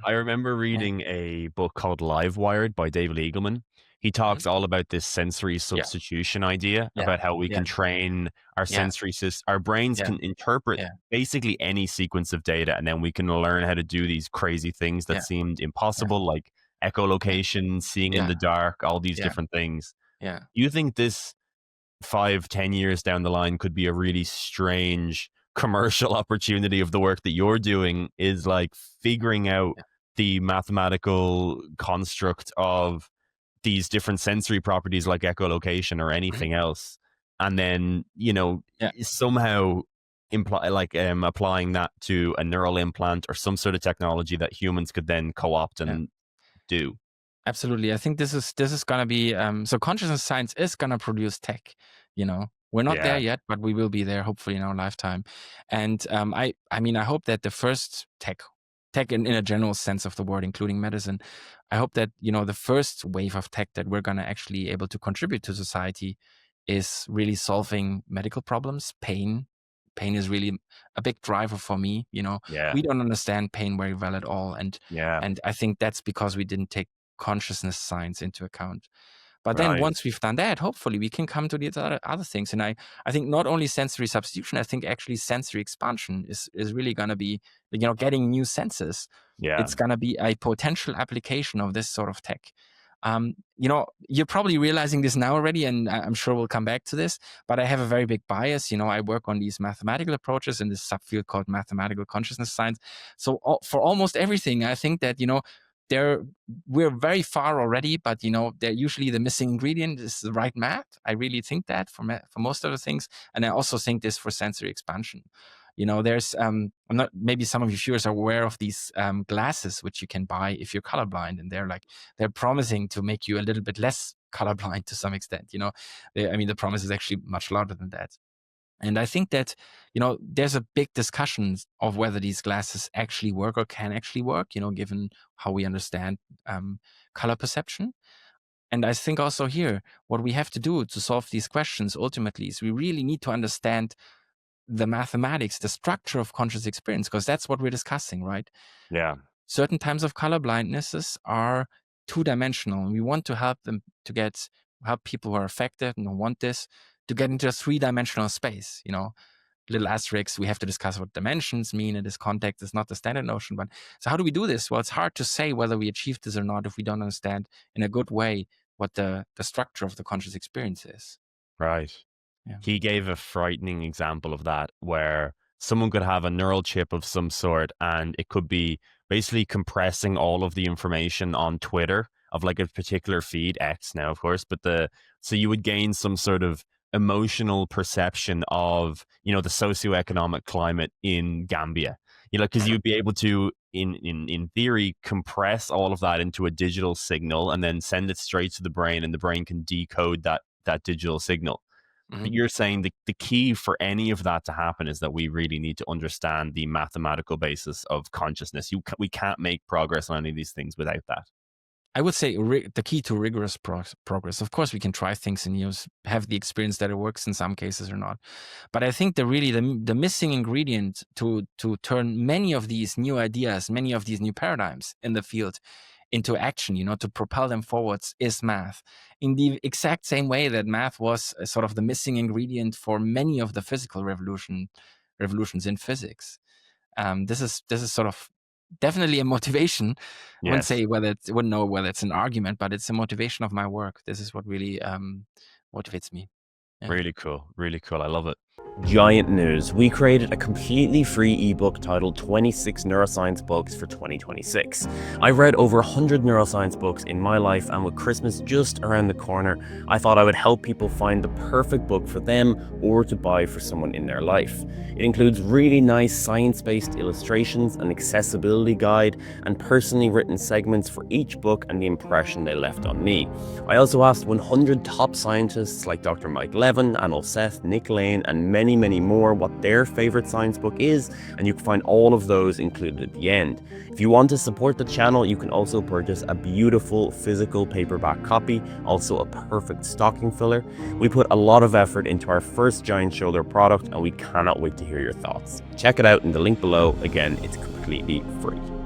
I remember Yeah. reading a book called Live Wired by David Eagleman. He Mhm. talks all about this sensory Yeah. substitution idea, Yeah. about how we Yeah. can train our Yeah. our brains Yeah. can interpret Yeah. basically any sequence of data, and then we can learn how to do these crazy things that Yeah. seemed Yeah. impossible, like Yeah. echolocation, seeing in Yeah. the dark, all these Yeah. different things. Yeah. Do you think this 5, 10 years down the line could be a really strange commercial opportunity of the work that you're doing, is like figuring out Yeah. the mathematical construct of these different sensory properties like echolocation or Mhm. anything else, and then Yeah. somehow applying that to a neural implant or some sort of technology that humans could then co-opt Yeah. and do. Absolutely. I think this is gonna be so consciousness science is gonna produce tech, you know. We're not there Yeah, yet, but we will be there hopefully in our lifetime. And I mean I hope that the first tech in a general sense of the word, including medicine, I hope that, the first wave of tech that we're gonna actually able to contribute to society is really solving medical problems, pain. Pain is really a big driver for me. yeah, We don't understand pain very well at all. And yeah, and I think that's because we didn't take consciousness science into account. But then right, once we've done that, hopefully we can come to these other things. And I think not only sensory substitution, I think actually sensory expansion is really going to be, getting new senses. yeah, It's going to be a potential application of this sort of tech. You're probably realizing this now already, and I'm sure we'll come back to this, but I have a very big bias. I work on these mathematical approaches in this subfield called mathematical consciousness science. So for almost everything, I think that, there we're very far already, but they're usually the missing ingredient is the right math. I really think that for most of the things, and I also think this for sensory expansion. There's I'm not maybe some of your viewers are aware of these glasses which you can buy if you're colorblind, and they're promising to make you a little bit less colorblind to some extent. I mean the promise is actually much louder than that. And I think that, there's a big discussion of whether these glasses actually work or can actually work, given how we understand color perception. And I think also here, what we have to do to solve these questions ultimately is we really need to understand the mathematics, the structure of conscious experience, because that's what we're discussing, right? yeah, Certain types of color blindnesses are two-dimensional, and we want to help them to help people who are affected and who want this to get into a three-dimensional space, little asterisks. We have to discuss what dimensions mean in this context. It's not the standard notion. But so how do we do this? Well, it's hard to say whether we achieve this or not if we don't understand in a good way what the structure of the conscious experience is. right. Yeah. He gave a frightening example of that, where someone could have a neural chip of some sort and it could be basically compressing all of the information on Twitter of like a particular feed, X now, of course, but so you would gain some sort of emotional perception of, the socioeconomic climate in Gambia. Because you'd be able to, in theory, compress all of that into a digital signal and then send it straight to the brain, and the brain can decode that digital signal. Mhm. But you're saying the key for any of that to happen is that we really need to understand the mathematical basis of consciousness. We can't make progress on any of these things without that. I would say the key to rigorous progress. Of course, we can try things and have the experience that it works in some cases or not. But I think the missing ingredient to turn many of these new ideas, many of these new paradigms in the field into action, to propel them forwards, is math. In the exact same way that math was sort of the missing ingredient for many of the physical revolutions in physics. This is sort of definitely a motivation. Yes. Wouldn't know whether it's an argument, but it's a motivation of my work. This is what really motivates me. Yeah. Really cool. Really cool. I love it. Giant news. We created a completely free ebook titled 26 Neuroscience Books for 2026. I've read over 100 neuroscience books in my life, and with Christmas just around the corner, I thought I would help people find the perfect book for them or to buy for someone in their life. It includes really nice science-based illustrations, an accessibility guide, and personally written segments for each book and the impression they left on me. I also asked 100 top scientists like Dr. Mike Levin, Anil Seth, Nick Lane, and many more what their favorite science book is, and you can find all of those included at the end. If you want to support the channel, you can also purchase a beautiful physical paperback copy, also a perfect stocking filler. We put a lot of effort into our first giant shoulder product, and we cannot wait to hear your thoughts. Check it out in the link below. Again, it's completely free.